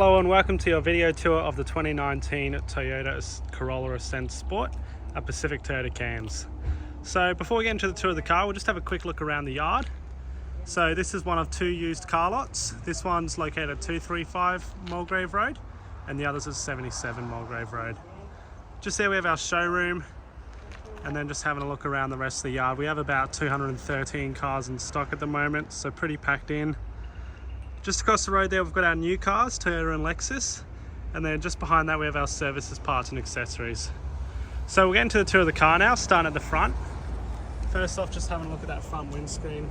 Hello and welcome to your video tour of the 2019 Toyota Corolla Ascent Sport at Pacific Toyota Cairns. So before we get into the tour of the car, we'll just have a quick look around the yard. So this is one of two used car lots. This one's located at 235 Mulgrave Road and the other's at 77 Mulgrave Road. Just there we have our showroom, and then just having a look around the rest of the yard. We have about 213 cars in stock at the moment, so pretty packed in. Just across the road there we've got our new cars, Toyota and Lexus, and then just behind that we have our services, parts and accessories. So we'll get into the tour of the car now, starting at the front. First off, just having a look at that front windscreen.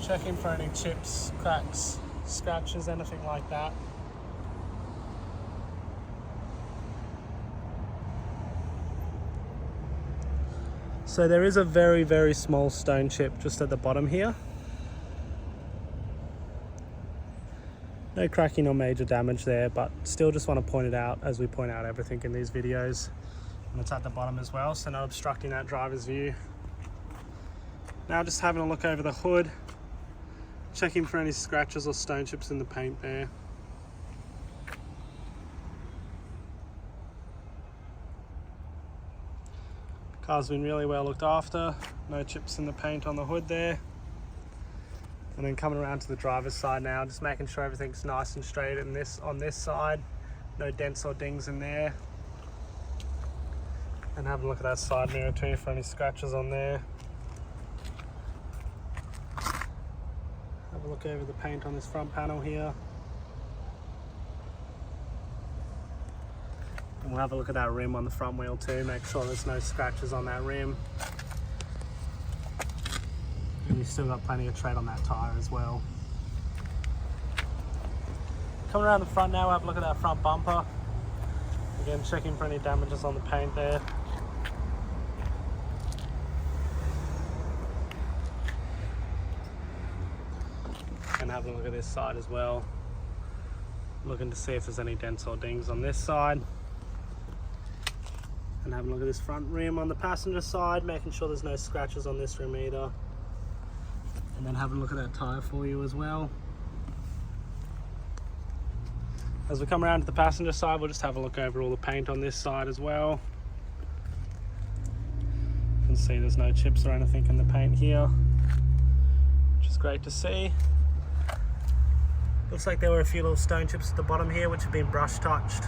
Checking for any chips, cracks, scratches, anything like that. So there is a very, very small stone chip just at the bottom here. No cracking or major damage there, but still just want to point it out as we point out everything in these videos. And it's at the bottom as well, so not obstructing that driver's view. Now just having a look over the hood, checking for any scratches or stone chips in the paint there. Car's been really well looked after, no chips in the paint on the hood there. And then coming around to the driver's side now, just making sure everything's nice and straight on this side. No dents or dings in there. And having a look at that side mirror too for any scratches on there. Have a look over the paint on this front panel here. And we'll have a look at that rim on the front wheel too, make sure there's no scratches on that rim. And you've still got plenty of tread on that tyre as well. Coming around the front now, we'll have a look at that front bumper. Again, checking for any damages on the paint there. And having a look at this side as well. Looking to see if there's any dents or dings on this side. And having a look at this front rim on the passenger side, making sure there's no scratches on this rim either. And then having a look at that tyre for you as well. As we come around to the passenger side, we'll just have a look over all the paint on this side as well. You can see there's no chips or anything in the paint here, which is great to see. Looks like there were a few little stone chips at the bottom here which have been brush touched.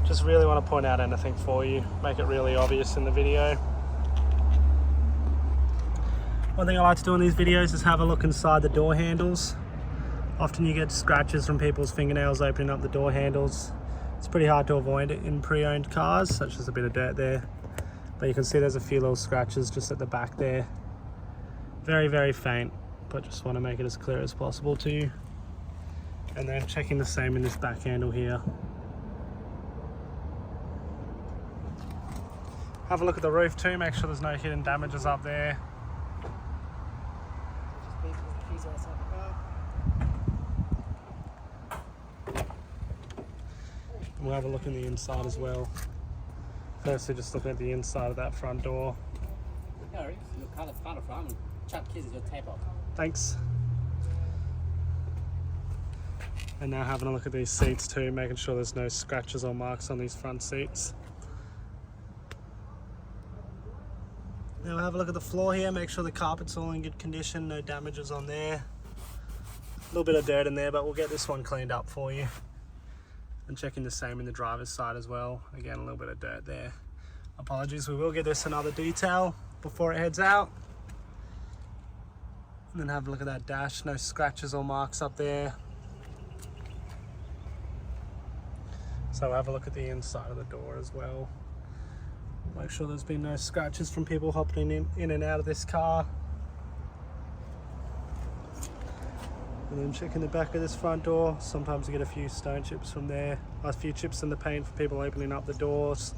Just really want to point out anything for you, make it really obvious in the video. One thing I like to do in these videos is have a look inside the door handles. Often you get scratches from people's fingernails opening up the door handles. It's pretty hard to avoid it in pre-owned cars, such as a bit of dirt there. But you can see there's a few little scratches just at the back there. Very, very faint, but just want to make it as clear as possible to you. And then checking the same in this back handle here. Have a look at the roof too, make sure there's no hidden damages up there. We'll have a look in the inside as well. Firstly, just looking at the inside of that front door. Thanks. And now having a look at these seats too, making sure there's no scratches or marks on these front seats. Now we'll have a look at the floor here, make sure the carpet's all in good condition, no damages on there. A little bit of dirt in there, but we'll get this one cleaned up for you. And checking the same in the driver's side as well. Again, a little bit of dirt there. Apologies, we will give this another detail before it heads out. And then have a look at that dash, no scratches or marks up there. So we'll have a look at the inside of the door as well. Make sure there's been no scratches from people hopping in and out of this car. And then checking the back of this front door. Sometimes you get a few stone chips from there. A few chips in the paint for people opening up the doors.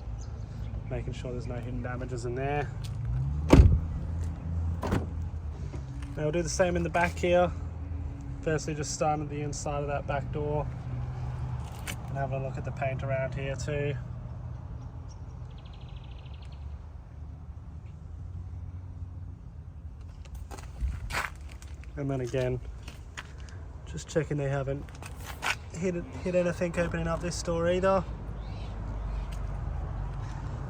Making sure there's no hidden damages in there. Now we'll do the same in the back here. Firstly, just starting at the inside of that back door. And having a look at the paint around here too. And then again, just checking they haven't hit anything opening up this door either.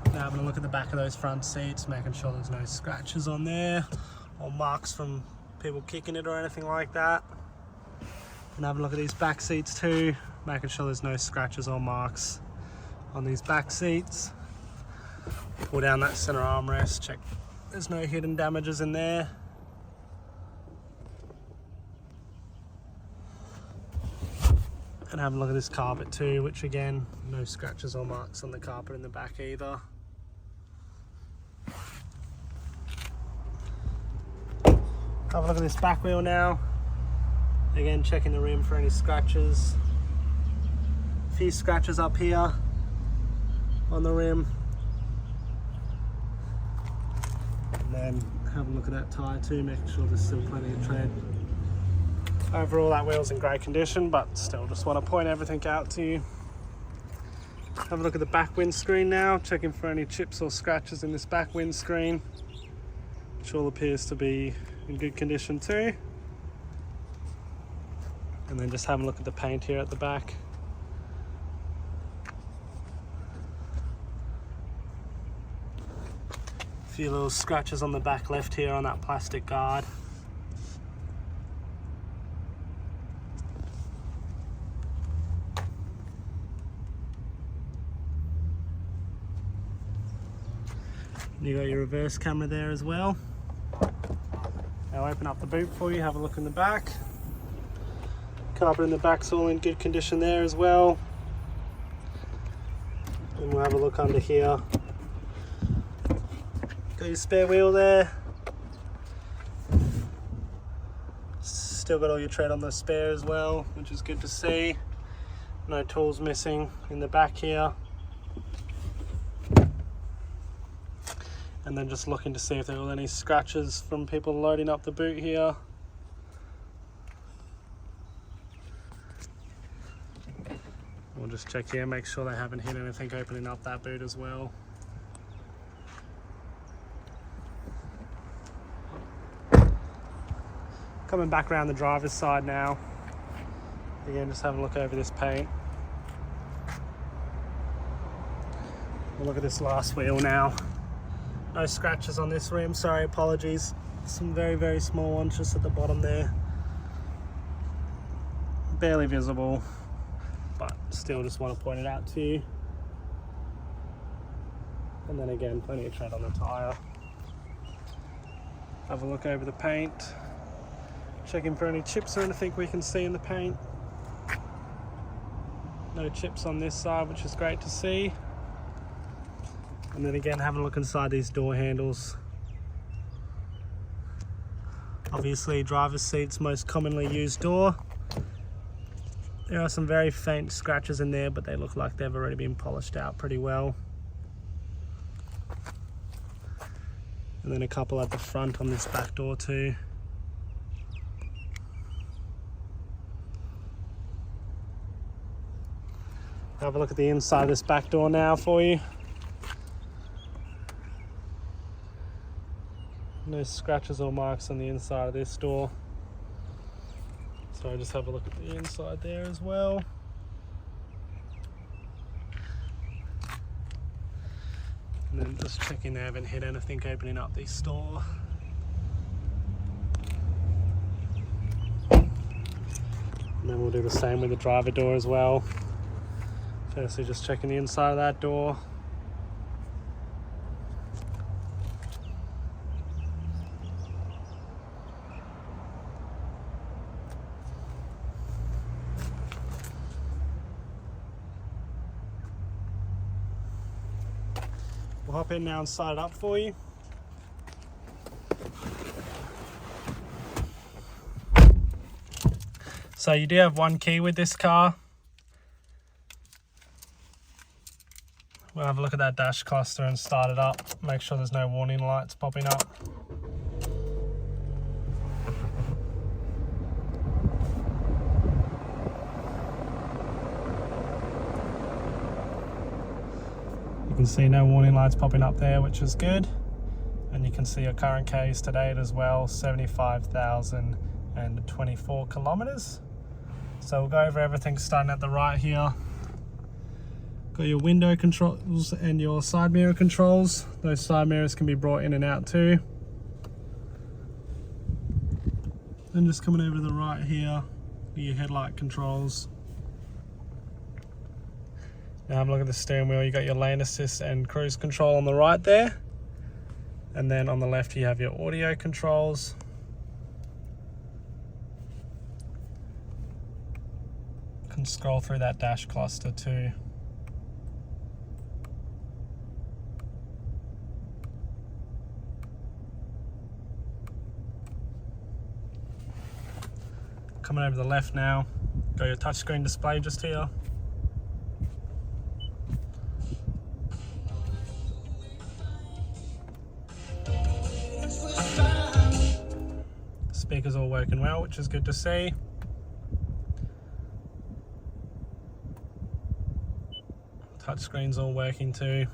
Now having a look at the back of those front seats, making sure there's no scratches on there or marks from people kicking it or anything like that. And having a look at these back seats too, making sure there's no scratches or marks on these back seats. Pull down that center armrest, check there's no hidden damages in there. And have a look at this carpet too, which again, no scratches or marks on the carpet in the back either. Have a look at this back wheel now. Again, checking the rim for any scratches. A few scratches up here on the rim. And then have a look at that tyre too, making sure there's still plenty of tread. Overall, that wheel's in great condition, but still just want to point everything out to you. Have a look at the back windscreen now, checking for any chips or scratches in this back windscreen, which all appears to be in good condition too. And then just have a look at the paint here at the back. A few little scratches on the back left here on that plastic guard. You got your reverse camera there as well. I'll open up the boot for you, have a look in the back. Carpet in the back's all in good condition there as well. And we'll have a look under here. Got your spare wheel there. Still got all your tread on the spare as well, which is good to see. No tools missing in the back here. And then just looking to see if there were any scratches from people loading up the boot here. We'll just check here, make sure they haven't hit anything opening up that boot as well. Coming back around the driver's side now. Again, just have a look over this paint. We'll look at this last wheel now. No scratches on this rim, sorry, apologies. Some very, very small ones just at the bottom there. Barely visible, but still just want to point it out to you. And then again, plenty of tread on the tyre. Have a look over the paint. Checking for any chips or anything we can see in the paint. No chips on this side, which is great to see. And then again, having a look inside these door handles. Obviously, driver's seat's most commonly used door. There are some very faint scratches in there, but they look like they've already been polished out pretty well. And then a couple at the front on this back door too. Have a look at the inside of this back door now for you. No scratches or marks on the inside of this door. So just have a look at the inside there as well. And then just checking they haven't hit anything opening up this door. And then we'll do the same with the driver door as well. Firstly, just checking the inside of that door. We'll hop in now and start it up for you. So you do have one key with this car. We'll have a look at that dash cluster and start it up. Make sure there's no warning lights popping up. You can see no warning lights popping up there, which is good. And you can see your current K is to date as well, 75,000 and 24 kilometers. So we'll go over everything starting at the right here. Got your window controls and your side mirror controls. Those side mirrors can be brought in and out too. Then just coming over to the right here, your headlight controls. Now have a look at the steering wheel. You got your lane assist and cruise control on the right there. And then on the left you have your audio controls. You can scroll through that dash cluster too. Coming over to the left now, got your touchscreen display just here. Speakers all working well, which is good to see. Touchscreen's all working too.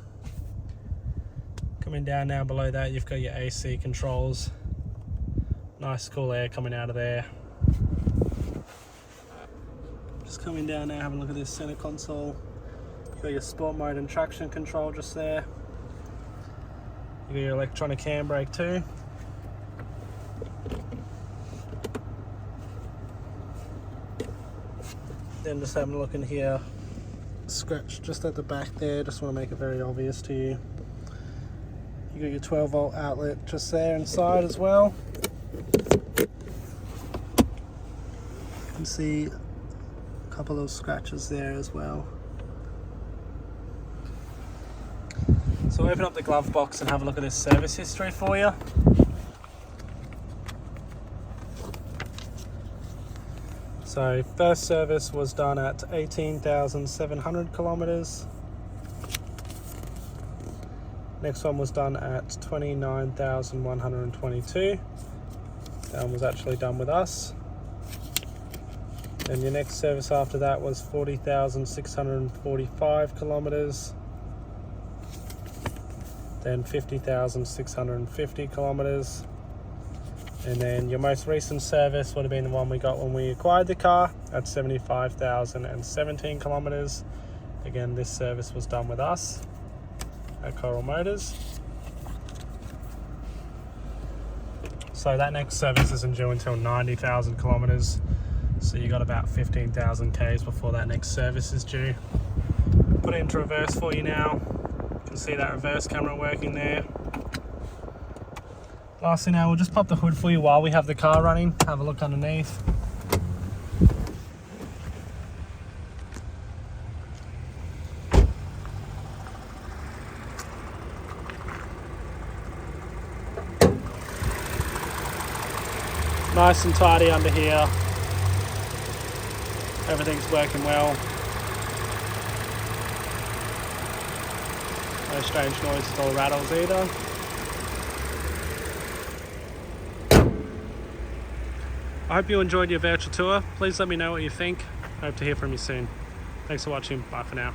Coming down now below that, you've got your AC controls. Nice cool air coming out of there. Just coming down now, having a look at this center console. You've got your sport mode and traction control just there. You've got your electronic handbrake too. Then just having a look in here, scratch just at the back there, just want to make it very obvious to you. You got your 12 volt outlet just there inside as well. You can see a couple of scratches there as well. So open up the glove box and have a look at this service history for you. So first service was done at 18,700 kilometers. Next one was done at 29,122. That one was actually done with us. And your next service after that was 40,645 kilometers. Then 50,650 kilometers. And then your most recent service would have been the one we got when we acquired the car at 75,017 kilometers. Again, this service was done with us at Coral Motors. So that next service isn't due until 90,000 kilometers. So you got about 15,000 Ks before that next service is due. Put it into reverse for you now. You can see that reverse camera working there. Lastly now, we'll just pop the hood for you while we have the car running. Have a look underneath. Nice and tidy under here. Everything's working well. No strange noises or rattles either. I hope you enjoyed your virtual tour. Please let me know what you think. I hope to hear from you soon. Thanks for watching. Bye for now.